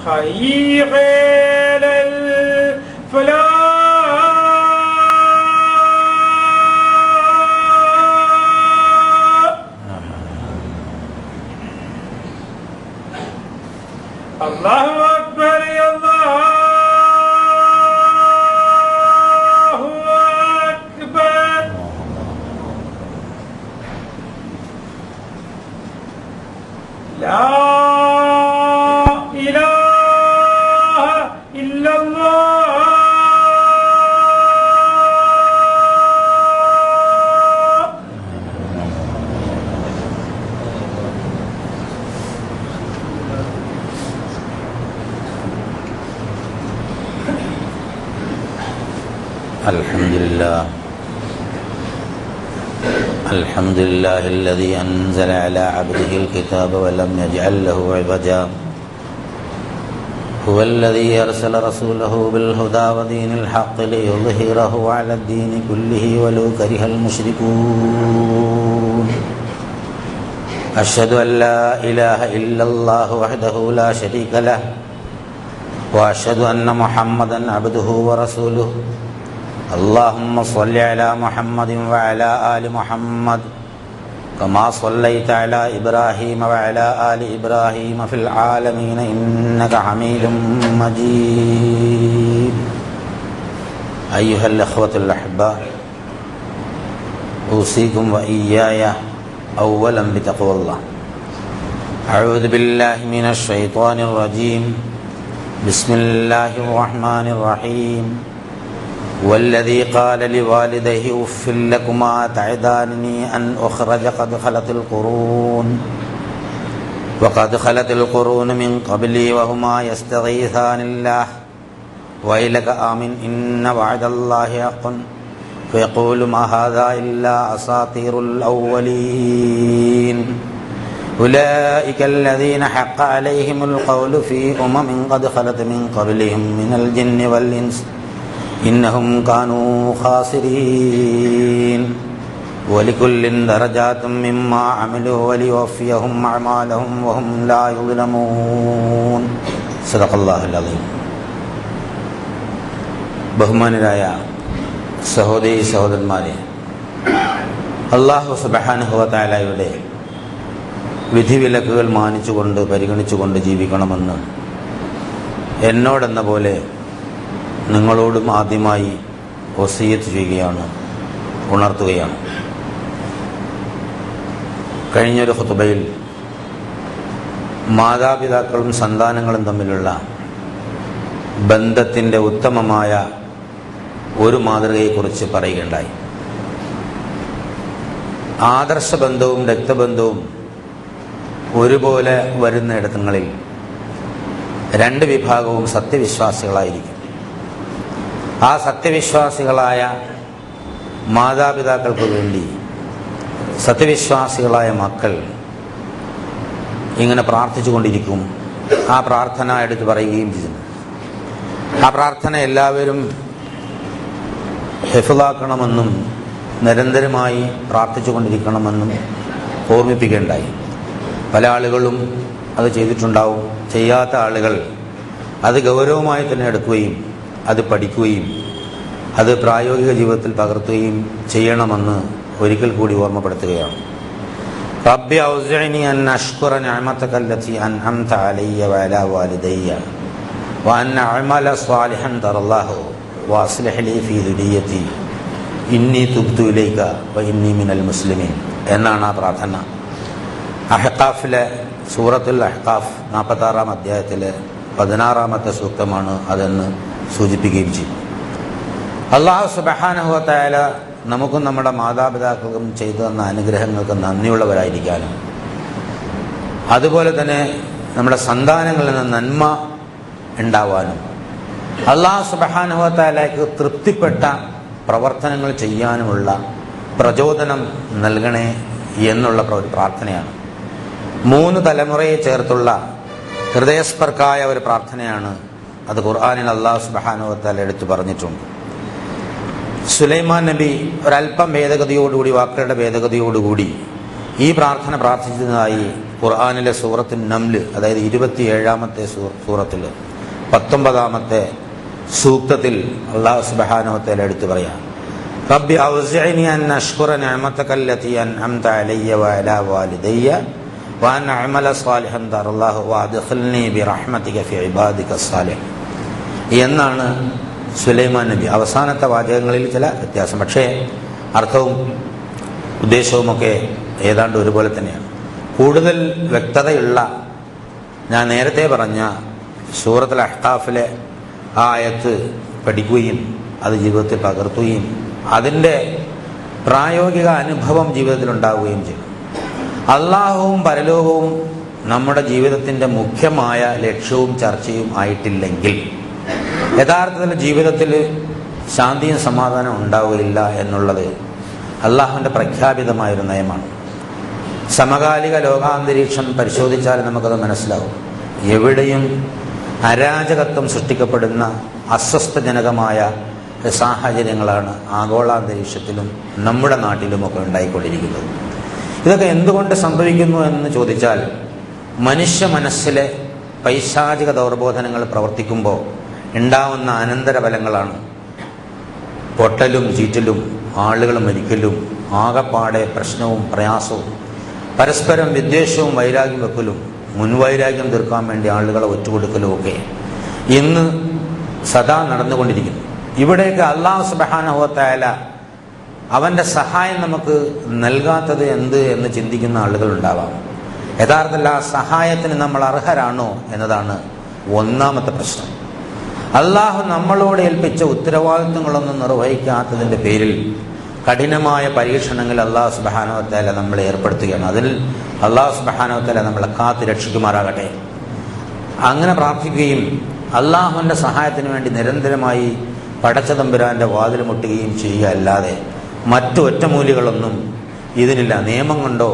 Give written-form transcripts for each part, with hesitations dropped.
حي على الفلاح الله أكبر الله أكبر لا إله إلا الله الحمد لله الذي أنزل على عبده الكتاب ولم يجعل له عوجا هو الذي أرسل رسوله بالهدى ودين الحق ليظهره على الدين كله ولو كره المشركون أشهد أن لا إله إلا الله وحده لا شريك له وأشهد أن محمدا عبده ورسوله اللهم صل على محمد وعلى آل محمد كما صليت على إبراهيم وعلى آل إبراهيم في العالمين إنك حميد مجيد أيها الأخوة الأحباء أوصيكم وإياي أولا بتقوى الله أعوذ بالله من الشيطان الرجيم بسم الله الرحمن الرحيم والذي قال لوالديه أف لكما تعدانني أن أخرج وقد خلت القرون من قبلي وهما يستغيثان الله ويلك آمن إن وعد الله حق فيقول ما هذا إلا أساطير الأولين أولئك الذين حق عليهم القول في قد خلت من قبلهم من الجن والإنس إنهم كانوا خاسرين ولكل درجات مما عملوا وليوفيهم أعمالهم وهم لا يظلمون صدق الله العظيم. ബഹുമാനരായ സഹോദരീ സഹോദരന്മാരെ, അല്ലാഹു സുബ്ഹാനഹു വ തആലയുടെ വിധിവിലക്കുകൾ മാനിച്ചുകൊണ്ട് പരിഗണിച്ചുകൊണ്ട് ജീവിക്കണമെന്ന് എന്നോടെന്ന പോലെ നിങ്ങളോടും ആദ്യമായി വസിയത്ത് ചെയ്യുകയാണ്, ഉണർത്തുകയാണ്. കഴിഞ്ഞൊരു ഖുതുബയിൽ മാതാപിതാക്കളും സന്താനങ്ങളും തമ്മിലുള്ള ബന്ധത്തിൻ്റെ ഉത്തമമായ ഒരു മാതൃകയെക്കുറിച്ച് പറയുകയുണ്ടായി. ആദർശ ബന്ധവും രക്തബന്ധവും ഒരുപോലെ വരുന്നിടങ്ങളിൽ രണ്ട് വിഭാഗവും സത്യവിശ്വാസികളായിരിക്കും. ആ സത്യവിശ്വാസികളായ മാതാപിതാക്കൾക്ക് വേണ്ടി സത്യവിശ്വാസികളായ മക്കൾ ഇങ്ങനെ പ്രാർത്ഥിച്ചു കൊണ്ടിരിക്കും. ആ പ്രാർത്ഥന എടുത്ത് പറയുകയും ചെയ്യുന്നു. ആ പ്രാർത്ഥന എല്ലാവരും ഹിഫ്ളാക്കണമെന്നും നിരന്തരമായി പ്രാർത്ഥിച്ചു കൊണ്ടിരിക്കണമെന്നും ഓർമ്മിപ്പിക്കുകയുണ്ടായി. പല ആളുകളും അത് ചെയ്തിട്ടുണ്ടാവും. ചെയ്യാത്ത ആളുകൾ അത് ഗൗരവമായി തന്നെ എടുക്കുകയും അത് പഠിക്കുകയും അത് പ്രായോഗിക ജീവിതത്തിൽ പകർത്തുകയും ചെയ്യണമെന്ന് ഒരിക്കൽ കൂടി ഓർമ്മപ്പെടുത്തുകയാണ്. റബ്ബി ഔസിഅനി അൻ അഷ്കുറ നിഅമതക അല്ലതി അൻഅംത അലയ്യ വഅലാ വാലിദയ്യ വഅൻ അഅമല സ്വാലിഹൻ തറല്ലാഹു വഅസ്ലിഹ് ലീ ഫീ ദുരിയതി ഇന്നി തുബ്തു ഇലൈക വഇന്നി മിനൽ മുസ്ലിമീൻ എന്നാണ് ആ പ്രാർത്ഥന. അഹ്ഖാഫിലെ സൂറത്തുൽ അഹ്ഖാഫ് 46-ാം അധ്യായത്തിലെ 16-ാമത്തെ സൂക്തമാണ് അതെന്ന് സൂചിപ്പിക്കുകയും ചെയ്യും. അല്ലാഹു സുബ്ഹാനഹു വ തആല നമുക്കും നമ്മുടെ മാതാപിതാക്കൾക്കും ചെയ്തു തന്ന അനുഗ്രഹങ്ങൾക്ക് നന്ദിയുള്ളവരായിരിക്കാനും അതുപോലെ തന്നെ നമ്മുടെ സന്താനങ്ങളിൽ നിന്ന് നന്മ ഉണ്ടാവാനും അല്ലാഹു സുബ്ഹാനഹു വ തആലയ്ക്ക് തൃപ്തിപ്പെട്ട പ്രവർത്തനങ്ങൾ ചെയ്യാനുമുള്ള പ്രചോദനം നൽകണേ എന്നുള്ള ഒരു പ്രാർത്ഥനയാണ്. 3 തലമുറയെ ചേർത്തുള്ള ഹൃദയസ്പർക്കായ ഒരു പ്രാർത്ഥനയാണ്. അത് ഖുർആനിൽ അല്ലാഹു സുബ്ഹാനഹു വ തആല എടുത്തു പറഞ്ഞിട്ടുണ്ട്. സുലൈമാൻ നബി ഒരല്പം ഭേദഗതിയോടുകൂടി, വാക്കുകളുടെ ഭേദഗതിയോടുകൂടി ഈ പ്രാർത്ഥന പ്രാർത്ഥിച്ചതായി ഖുർആനിലെ സൂറത്തുൻ നംല്, അതായത് 27-ാമത്തെ സൂറത്തിൽ 19-ാമത്തെ സൂക്തത്തിൽ അല്ലാഹു സുബ്ഹാനഹു വ തആല എടുത്തു പറയാം, റബ്ബി ഔസിഅനി അൻ അഷ്കുറ നിഅമതക അല്ലതി അൻഅംത അലയ്യ വഅലാ വാലിദയ്യ വഅൻ അഅമല സാലിഹൻ തർളാഹു വഅദ്ഖിൽനി ബിറഹ്മതിക ഫി ഇബാദിക സ്സാലിഹീൻ എന്നാണ് സുലൈമാൻ നബി. അവസാനത്തെ വാചകങ്ങളിൽ ചില വ്യത്യാസം, പക്ഷേ അർത്ഥവും ഉദ്ദേശവുമൊക്കെ ഏതാണ്ട് ഒരുപോലെ തന്നെയാണ്. കൂടുതൽ വ്യക്തതയുള്ള ഞാൻ നേരത്തെ പറഞ്ഞ സൂറത്തുൽ അഹ്ഖാഫിലെ ആ ആയത്ത് പഠിക്കുകയും അത് ജീവിതത്തിൽ പകർത്തുകയും അതിൻ്റെ പ്രായോഗിക അനുഭവം ജീവിതത്തിൽ ഉണ്ടാവുകയും ചെയ്യും. അള്ളാഹുവും പരലോകവും നമ്മുടെ ജീവിതത്തിൻ്റെ മുഖ്യമായ ലക്ഷ്യവും ചർച്ചയും ആയിട്ടില്ലെങ്കിൽ യഥാർത്ഥത്തിൽ ജീവിതത്തിൽ ശാന്തിയും സമാധാനവും ഉണ്ടാവുകയില്ല എന്നുള്ളത് അള്ളാഹുവിൻ്റെ പ്രഖ്യാപിതമായൊരു നയമാണ്. സമകാലിക ലോകാന്തരീക്ഷം പരിശോധിച്ചാൽ നമുക്കത് മനസ്സിലാവും. എവിടെയും അരാജകത്വം സൃഷ്ടിക്കപ്പെടുന്ന അസ്വസ്ഥജനകമായ സാഹചര്യങ്ങളാണ് ആഗോളാന്തരീക്ഷത്തിലും നമ്മുടെ നാട്ടിലുമൊക്കെ ഉണ്ടായിക്കൊണ്ടിരിക്കുന്നത്. ഇതൊക്കെ എന്തുകൊണ്ട് സംഭവിക്കുന്നു എന്ന് ചോദിച്ചാൽ, മനുഷ്യ മനസ്സിലെ പൈശാചിക ദൗർബോധനങ്ങൾ പ്രവർത്തിക്കുമ്പോൾ ഉണ്ടാവുന്ന അനന്തരഫലങ്ങളാണ് പൊട്ടലും ചീറ്റലും ആളുകൾ മരിക്കലും ആകപ്പാടെ പ്രശ്നവും പ്രയാസവും പരസ്പരം വിദ്വേഷവും വൈരാഗ്യം വെക്കലും മുൻവൈരാഗ്യം തീർക്കാൻ വേണ്ടി ആളുകളെ ഒറ്റുകൊടുക്കലും ഒക്കെ ഇന്ന് സദാ നടന്നുകൊണ്ടിരിക്കുന്നു. ഇവിടേക്ക് അല്ലാഹു സുബ്ഹാനഹു വ തആല അവൻ്റെ സഹായം നമുക്ക് നൽകാത്തത് എന്ത് എന്ന് ചിന്തിക്കുന്ന ആളുകളുണ്ടാവാം. യഥാർത്ഥത്തിൽ ആ സഹായത്തിന് നമ്മൾ അർഹരാണോ എന്നതാണ് ഒന്നാമത്തെ പ്രശ്നം. അള്ളാഹു നമ്മളോട് ഏൽപ്പിച്ച ഉത്തരവാദിത്വങ്ങളൊന്നും നിർവഹിക്കാത്തതിൻ്റെ പേരിൽ കഠിനമായ പരീക്ഷണങ്ങൾ അല്ലാഹു സുബ്ഹാനഹു വ തആല നമ്മളെ ഏർപ്പെടുത്തുകയാണ്. അതിൽ അല്ലാഹു സുബ്ഹാനഹു വ തആല നമ്മളെ കാത്ത് രക്ഷിക്കുമാറാകട്ടെ. അങ്ങനെ പ്രാർത്ഥിക്കുകയും അള്ളാഹുവിൻ്റെ സഹായത്തിന് വേണ്ടി നിരന്തരമായി പടച്ച തമ്പുരാൻ്റെ വാതിൽ മുട്ടുകയും ചെയ്യുക അല്ലാതെ മറ്റു ഒറ്റമൂലികളൊന്നും ഇതിനില്ല. നിയമം കൊണ്ടോ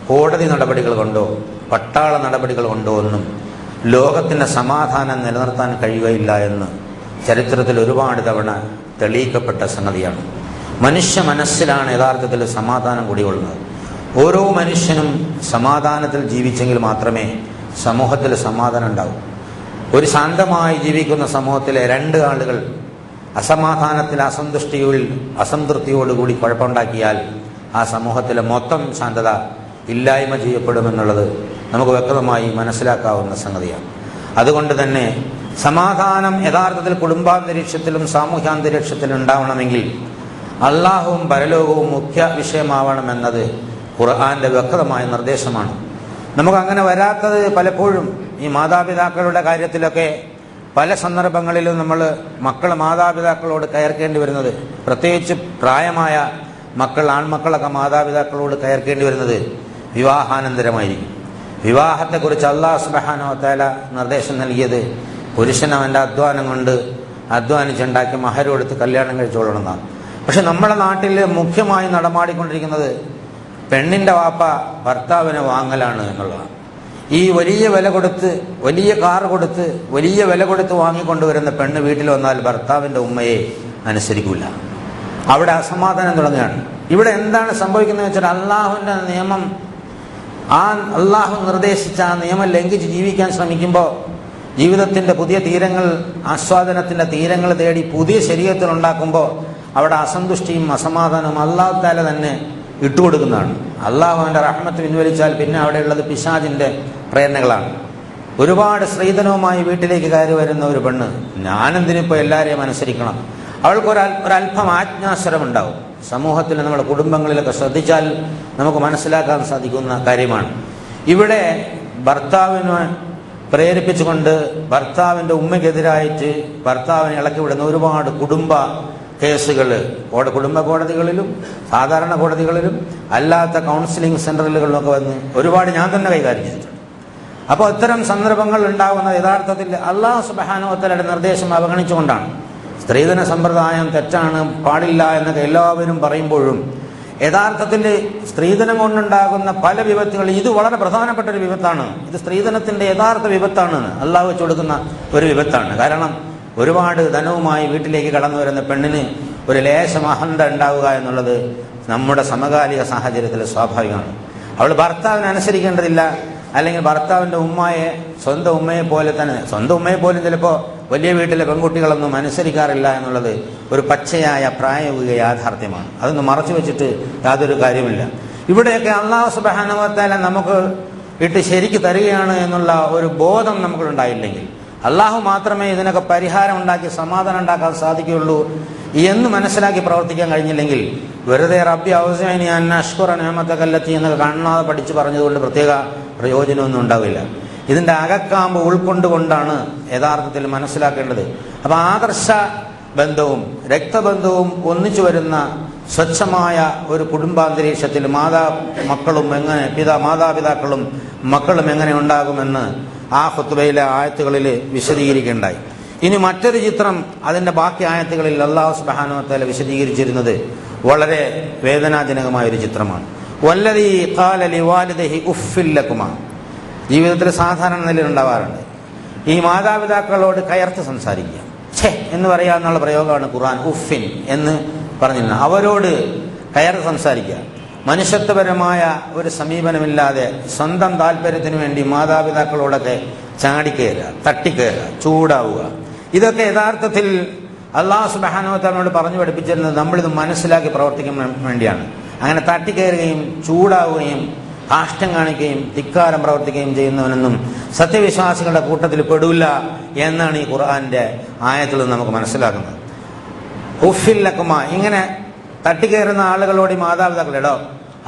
കോടതി നടപടികൾ കൊണ്ടോ പട്ടാള നടപടികൾ കൊണ്ടോ ഒന്നും ലോകത്തിൻ്റെ സമാധാനം നിലനിർത്താൻ കഴിയുകയില്ല എന്ന് ചരിത്രത്തിൽ ഒരുപാട് തവണ തെളിയിക്കപ്പെട്ട സംഗതിയാണ്. മനുഷ്യ മനസ്സിലാണ് യഥാർത്ഥത്തിൽ സമാധാനം കുടികൊള്ളുന്നത്. ഓരോ മനുഷ്യനും സമാധാനത്തിൽ ജീവിച്ചെങ്കിൽ മാത്രമേ സമൂഹത്തിൽ സമാധാനം ഉണ്ടാവൂ. ഒരു ശാന്തമായി ജീവിക്കുന്ന സമൂഹത്തിലെ രണ്ട് ആളുകൾ അസമാധാനത്തിൽ അസംതൃപ്തിയോടുകൂടി കുഴപ്പമുണ്ടാക്കിയാൽ ആ സമൂഹത്തിലെ മൊത്തം ശാന്തത ഇല്ലായ്മ ചെയ്യപ്പെടുമെന്നുള്ളത് നമുക്ക് വ്യക്തമായി മനസ്സിലാക്കാവുന്ന സംഗതിയാണ്. അതുകൊണ്ട് തന്നെ സമാധാനം യഥാർത്ഥത്തിൽ കുടുംബാന്തരീക്ഷത്തിലും സാമൂഹ്യാന്തരീക്ഷത്തിലും ഉണ്ടാവണമെങ്കിൽ അള്ളാഹുവും പരലോകവും മുഖ്യ വിഷയമാവണമെന്നത് ഖുർആന്റെ വ്യക്തമായ നിർദ്ദേശമാണ്. നമുക്കങ്ങനെ വരാത്തത് പലപ്പോഴും ഈ മാതാപിതാക്കളുടെ കാര്യത്തിലൊക്കെ പല സന്ദർഭങ്ങളിലും നമ്മൾ മാതാപിതാക്കളോട് കയർക്കേണ്ടി വരുന്നത്, പ്രത്യേകിച്ച് പ്രായമായ ആൺമക്കളൊക്കെ മാതാപിതാക്കളോട് കയർക്കേണ്ടി വരുന്നത് വിവാഹാനന്തരമായിരിക്കും. വിവാഹത്തെക്കുറിച്ച് അല്ലാഹു സുബ്ഹാനഹു വ തആല നിർദ്ദേശം നൽകിയത് പുരുഷൻ അവൻ്റെ അധ്വാനം കൊണ്ട് അധ്വാനിച്ചുണ്ടാക്കി മഹർ കൊടുത്ത് കല്യാണം കഴിച്ചോളണമെന്നാണ്. പക്ഷെ നമ്മുടെ നാട്ടിൽ മുഖ്യമായി നടമാടിക്കൊണ്ടിരിക്കുന്നത് പെണ്ണിൻ്റെ വാപ്പ ഭർത്താവിനെ വാങ്ങലാണ് എന്നുള്ളതാണ്. ഈ വലിയ വില കൊടുത്ത് വലിയ കാർ കൊടുത്ത് വലിയ വില കൊടുത്ത് വാങ്ങിക്കൊണ്ടുവരുന്ന പെണ്ണ് വീട്ടിൽ വന്നാൽ ഭർത്താവിൻ്റെ ഉമ്മയെ അനുസരിക്കില്ല. അവിടെ അസമാധാനം തുടങ്ങുകയാണ്. ഇവിടെ എന്താണ് സംഭവിക്കുന്നത് വെച്ചാൽ അള്ളാഹുവിൻ്റെ നിയമം, അള്ളാഹു നിർദ്ദേശിച്ച ആ നിയമം ലംഘിച്ച് ജീവിക്കാൻ ശ്രമിക്കുമ്പോൾ ജീവിതത്തിൻ്റെ പുതിയ തീരങ്ങൾ, ആസ്വാദനത്തിൻ്റെ തീരങ്ങൾ തേടി പുതിയ ശരീരത്തിൽ ഉണ്ടാക്കുമ്പോൾ അവിടെ അസന്തുഷ്ടിയും അസമാധാനവും അല്ലാഹു തആല തന്നെ ഇട്ടുകൊടുക്കുന്നതാണ്. അള്ളാഹു അവൻ്റെ റഹ്മത്ത് പിൻവലിച്ചാൽ പിന്നെ അവിടെയുള്ളത് പിശാചിൻ്റെ പ്രേരണകളാണ്. ഒരുപാട് സ്ത്രീധനവുമായി വീട്ടിലേക്ക് കയറി വരുന്ന ഒരു പെണ്ണ്, ഞാനെന്തിനിപ്പോൾ എല്ലാവരെയും അനുസരിക്കണം, അവൾക്ക് ഒരല്പം ആജ്ഞാസ്വരമുണ്ടാവും. സമൂഹത്തിൽ നമ്മുടെ കുടുംബങ്ങളിലൊക്കെ ശ്രദ്ധിച്ചാൽ നമുക്ക് മനസ്സിലാക്കാൻ സാധിക്കുന്ന കാര്യമാണ്. ഇവിടെ ഭർത്താവിനെ പ്രേരിപ്പിച്ചുകൊണ്ട് ഭർത്താവിൻ്റെ ഉമ്മയ്ക്കെതിരായിട്ട് ഭർത്താവിനെ ഇളക്കി വിടുന്ന ഒരുപാട് കുടുംബ കേസുകൾ കുടുംബ കോടതികളിലും സാധാരണ കോടതികളിലും അല്ലാത്ത കൗൺസിലിംഗ് സെൻ്ററുകളിലൊക്കെ വന്ന് ഒരുപാട് ഞാൻ തന്നെ കൈകാര്യം ചെയ്തിട്ടുണ്ട്. അപ്പോൾ ഇത്തരം സന്ദർഭങ്ങൾ ഉണ്ടാകുന്നത് യഥാർത്ഥത്തിൽ അല്ലാഹു സുബ്ഹാനഹു വ തആലയുടെ നിർദ്ദേശം അവഗണിച്ചുകൊണ്ടാണ്. സ്ത്രീധന സമ്പ്രദായം തെറ്റാണ്, പാടില്ല എന്നൊക്കെ എല്ലാവരും പറയുമ്പോഴും യഥാർത്ഥത്തിൽ സ്ത്രീധനം കൊണ്ടുണ്ടാകുന്ന പല വിപത്തുകൾ, ഇത് വളരെ പ്രധാനപ്പെട്ട ഒരു വിപത്താണ്. ഇത് സ്ത്രീധനത്തിൻ്റെ യഥാർത്ഥ വിപത്താണ്, അള്ളാഹു വെച്ച് കൊടുക്കുന്ന ഒരു വിപത്താണ്. കാരണം ഒരുപാട് ധനവുമായി വീട്ടിലേക്ക് കടന്നു വരുന്ന പെണ്ണിന് ഒരു ലേശം അഹന്ത ഉണ്ടാവുക എന്നുള്ളത് നമ്മുടെ സമകാലിക സാഹചര്യത്തിൽ സ്വാഭാവികമാണ്. അവൾ ഭർത്താവിനെ അനുസരിക്കേണ്ടതില്ല, അല്ലെങ്കിൽ ഭർത്താവിൻ്റെ ഉമ്മയെ സ്വന്തം ഉമ്മയെ പോലെ തന്നെ, സ്വന്തം ഉമ്മയെ പോലും ചിലപ്പോൾ വലിയ വീട്ടിലെ പെൺകുട്ടികളൊന്നും അനുസരിക്കാറില്ല എന്നുള്ളത് ഒരു പച്ചയായ പ്രായോഗിക യാഥാർത്ഥ്യമാണ്. അതൊന്നും മറച്ചു വെച്ചിട്ട് യാതൊരു കാര്യമില്ല. ഇവിടെയൊക്കെ അല്ലാഹു സുബ്ഹാനഹു വ തആല നമുക്ക് ഇട്ട് ശരിക്ക് തരികയാണ് എന്നുള്ള ഒരു ബോധം നമുക്കുണ്ടായില്ലെങ്കിൽ, അള്ളാഹു മാത്രമേ ഇതിനൊക്കെ പരിഹാരം ഉണ്ടാക്കി സമാധാനം ഉണ്ടാക്കാൻ സാധിക്കുകയുള്ളൂ എന്ന് മനസ്സിലാക്കി പ്രവർത്തിക്കാൻ കഴിഞ്ഞില്ലെങ്കിൽ, വെറുതെ റബ്ബി ഔസിഅനി അൻ അഷ്കുറ നിഅമതക അല്ലത്തി എന്നൊക്കെ കാണാതെ പഠിച്ച് പറഞ്ഞതുകൊണ്ട് പ്രത്യേക പ്രയോജനമൊന്നും ഉണ്ടാവില്ല. ഇതിൻ്റെ അകക്കാമ്പ് ഉൾക്കൊണ്ടുകൊണ്ടാണ് യഥാർത്ഥത്തിൽ മനസ്സിലാക്കേണ്ടത്. അപ്പം ആദർശ ബന്ധവും രക്തബന്ധവും ഒന്നിച്ചു വരുന്ന സ്വച്ഛമായ ഒരു കുടുംബാന്തരീക്ഷത്തിൽ മാതാപിതാക്കളും മക്കളും എങ്ങനെ ഉണ്ടാകുമെന്ന് ആ ഖുത്ബയിലെ ആയത്തുകളിൽ വിശദീകരിക്കുകയുണ്ടായി. ഇനി മറ്റൊരു ചിത്രം അതിൻ്റെ ബാക്കി ആയത്തുകളിൽ അല്ലാഹു സുബ്ഹാനഹു വ തആല വിശദീകരിച്ചിരുന്നത് വളരെ വേദനാജനകമായ ഒരു ചിത്രമാണ്. വല്ലദീ ഖാല ലിവാലിദിഹി ഉഫ്ഫിൽ ലകുമാ. ജീവിതത്തിൽ സാധാരണ നിലയിൽ ഉണ്ടാവാറുണ്ട്. ഈ മാതാപിതാക്കളോട് കയർത്ത് സംസാരിക്കുക, ഛേ എന്ന് പറയാന്നുള്ള പ്രയോഗമാണ് ഖുർആൻ ഉഫിൻ എന്ന് പറഞ്ഞിരുന്നത്. അവരോട് കയർത്ത് സംസാരിക്കുക, മനുഷ്യത്വപരമായ ഒരു സമീപനമില്ലാതെ സ്വന്തം താല്പര്യത്തിന് വേണ്ടി മാതാപിതാക്കളോടൊക്കെ ചാടിക്കയറുക, തട്ടിക്കയറുക, ചൂടാവുക, ഇതൊക്കെ യഥാർത്ഥത്തിൽ അല്ലാഹു സുബ്ഹാനഹു വ തആലയോട് പറഞ്ഞു പഠിപ്പിച്ചിരുന്നത് നമ്മളിത് മനസ്സിലാക്കി പ്രവർത്തിക്കാൻ വേണ്ടിയാണ്. അങ്ങനെ തട്ടിക്കയറുകയും ചൂടാവുകയും കാഷ്ടം കാണിക്കുകയും ധിക്കാരം പ്രവർത്തിക്കുകയും ചെയ്യുന്നവനൊന്നും സത്യവിശ്വാസികളുടെ കൂട്ടത്തിൽ പെടില്ല എന്നാണ് ഈ ഖുർആന്റെ ആയത്തിൽ നമുക്ക് മനസ്സിലാക്കുന്നത്. ഉഫ്ഫിൽ ലകുമാ, ഇങ്ങനെ തട്ടിക്കയറുന്ന ആളുകളോട് ഈ മാതാപിതാക്കളെടോ,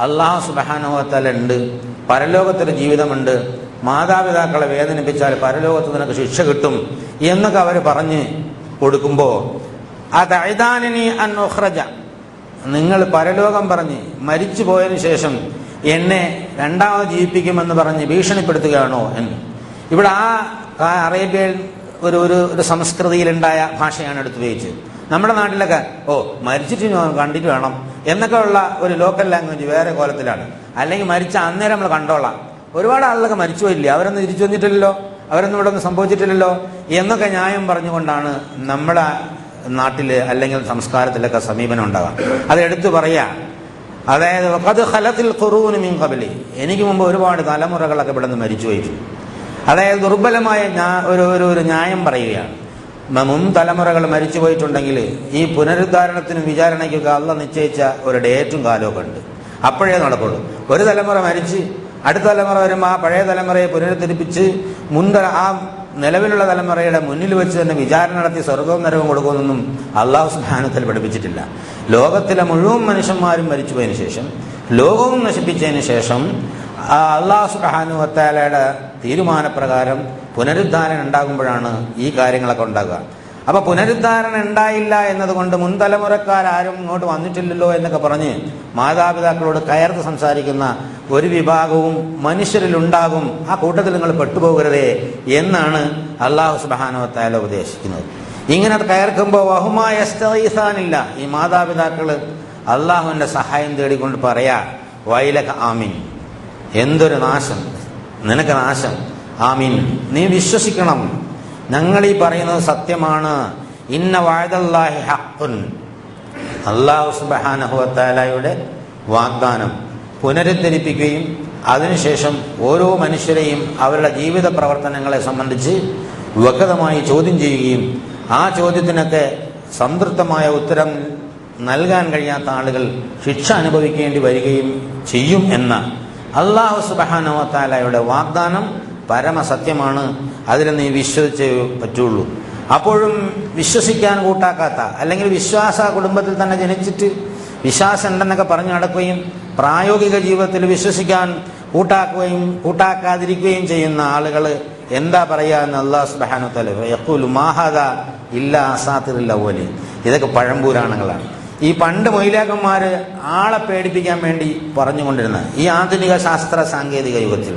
അല്ലാഹു സുബ്ഹാനഹു വ തആല ഉണ്ട്, പരലോകത്തൊരു ജീവിതമുണ്ട്, മാതാപിതാക്കളെ വേദനിപ്പിച്ചാൽ പരലോകത്ത് നിനക്ക് ശിക്ഷ കിട്ടും എന്നൊക്കെ അവർ പറഞ്ഞ് കൊടുക്കുമ്പോൾ, അതഅദാനി അൻ ഉഖ്റജ, നിങ്ങൾ പരലോകം പറഞ്ഞ് മരിച്ചു പോയതിനു ശേഷം എന്നെ രണ്ടാമത് ജീവിപ്പിക്കുമെന്ന് പറഞ്ഞ് ഭീഷണിപ്പെടുത്തുകയാണോ എന്ന്. ഇവിടെ ആ അറേബ്യയിൽ ഒരു സംസ്കൃതിയിലുണ്ടായ ഭാഷയാണ് എടുത്ത് ഉപയോഗിച്ചത്. നമ്മുടെ നാട്ടിലൊക്കെ മരിച്ചിട്ട് കണ്ടിട്ട് വേണം എന്നൊക്കെ ഉള്ള ഒരു ലോക്കൽ ലാംഗ്വേജ് വേറെ കോലത്തിലാണ്. അല്ലെങ്കിൽ മരിച്ച അന്നേരം നമ്മൾ കണ്ടോളാം. ഒരുപാട് ആളുകളൊക്കെ മരിച്ചു പോയില്ലേ, അവരൊന്നും തിരിച്ചു വന്നിട്ടില്ലല്ലോ, അവരൊന്നും ഇവിടെ ഒന്നും സംഭവിച്ചിട്ടില്ലല്ലോ എന്നൊക്കെ ന്യായം പറഞ്ഞുകൊണ്ടാണ് നമ്മുടെ നാട്ടിൽ അല്ലെങ്കിൽ സംസ്കാരത്തിലൊക്കെ സമീപനം ഉണ്ടാകാം. അത് എടുത്തു പറയാ. അതായത് ഖദ് ഖലത്തിൽ ഖുറൂനു മിൻ ഖബ്ലി, എനിക്ക് മുമ്പ് ഒരുപാട് തലമുറകളൊക്കെ ഇവിടെ നിന്ന് മരിച്ചു പോയിട്ടുണ്ട്. അതായത് ദുർബലമായ ഒരു ന്യായം പറയുകയാണ്. മുൻ തലമുറകൾ മരിച്ചു പോയിട്ടുണ്ടെങ്കിൽ ഈ പുനരുദ്ധാരണത്തിനും വിചാരണയ്ക്കൊക്കെ അള്ളാഹ് നിശ്ചയിച്ച ഒരു ഡേറ്റും കാലമൊക്കെ ഉണ്ട്, അപ്പോഴേ നടക്കുള്ളൂ. ഒരു തലമുറ മരിച്ച് അടുത്ത തലമുറ വരുമ്പോൾ ആ പഴയ തലമുറയെ പുനരുദ്ധരിപ്പിച്ച് ആ നിലവിലുള്ള തലമുറയുടെ മുന്നിൽ വെച്ച് തന്നെ വിചാരണ നടത്തി സ്വർഗവും നരകവും കൊടുക്കുമെന്നൊന്നും അല്ലാഹു സുബ്ഹാനഹു വ തആല പഠിപ്പിച്ചിട്ടില്ല. ലോകത്തിലെ മുഴുവൻ മനുഷ്യന്മാരും മരിച്ചുപോയതിനു ശേഷം, ലോകവും നശിപ്പിച്ചതിന് ശേഷം അല്ലാഹു സുബ്ഹാനഹു വ തആലയുടെ തീരുമാനപ്രകാരം പുനരുദ്ധാരണം ഉണ്ടാകുമ്പോഴാണ് ഈ കാര്യങ്ങളൊക്കെ ഉണ്ടാകുക. അപ്പൊ പുനരുദ്ധാരണം ഉണ്ടായില്ല എന്നതുകൊണ്ട് മുൻതലമുറക്കാരും ഇങ്ങോട്ട് വന്നിട്ടില്ലല്ലോ എന്നൊക്കെ പറഞ്ഞ് മാതാപിതാക്കളോട് കയർത്ത് സംസാരിക്കുന്ന ഒരു വിഭാഗവും മനുഷ്യരിലുണ്ടാകും. ആ കൂട്ടത്തിൽ നിങ്ങൾ പെട്ടുപോകരുതേ എന്നാണ് അല്ലാഹു സുബ്ഹാനഹു വ തആല ഉപദേശിക്കുന്നത്. ഇങ്ങനെ കയർക്കുമ്പോൾ വഹുമാ യസ്തഗീസാനില്ല, ഈ മാതാപിതാക്കൾ അള്ളാഹുവിന്റെ സഹായം തേടിക്കൊണ്ട് പറയാ, വൈലക ആമീൻ, എന്തൊരു നാശം, നിനക്ക് നാശം, ആമീൻ, നീ വിശ്വസിക്കണം, ഞങ്ങൾ ഈ പറയുന്നത് സത്യമാണ്. ഇന്ന വഅദല്ലാഹി ഹഖ്ഖുൻ, അല്ലാഹു സുബ്ഹാനഹു വ തആലയുടെ വാഗ്ദാനം പുനരുദ്ധരിപ്പിക്കുകയും അതിനുശേഷം ഓരോ മനുഷ്യരെയും അവരുടെ ജീവിത പ്രവർത്തനങ്ങളെ സംബന്ധിച്ച് വ്യക്തമായി ചോദ്യം ചെയ്യുകയും ആ ചോദ്യത്തിനൊക്കെ സംതൃപ്തമായ ഉത്തരം നൽകാൻ കഴിയാത്ത ആളുകൾ ശിക്ഷ അനുഭവിക്കേണ്ടി വരികയും ചെയ്യും എന്ന അല്ലാഹു സുബ്ഹാനഹു വ തആലയുടെ വാഗ്ദാനം പരമസത്യമാണ്. അതിൽ നീ വിശ്വസിച്ചേ പറ്റുള്ളൂ. അപ്പോഴും വിശ്വസിക്കാൻ കൂട്ടാക്കാത്ത, അല്ലെങ്കിൽ വിശ്വാസ കുടുംബത്തിൽ തന്നെ ജനിച്ചിട്ട് വിശ്വാസം ഉണ്ടെന്നൊക്കെ പറഞ്ഞു നടക്കുകയും പ്രായോഗിക ജീവിതത്തിൽ വിശ്വസിക്കാൻ കൂട്ടാക്കാതിരിക്കുകയും ചെയ്യുന്ന ആളുകൾ എന്താ പറയുക എന്ന് അല്ലാഹു സുബ്ഹാനഹു വ തആല യഖൂലു മാ ഹാദാ ഇല്ലാ അസാതിറുൽ അവ്വലീൻ, ഇതൊക്കെ പഴംപുരാണങ്ങളാണ്. ഈ പണ്ട് മൊയ്ലാക്കന്മാര് ആളെ പേടിപ്പിക്കാൻ വേണ്ടി പറഞ്ഞുകൊണ്ടിരുന്ന ഈ ആധുനിക ശാസ്ത്ര സാങ്കേതിക യുഗത്തിൽ,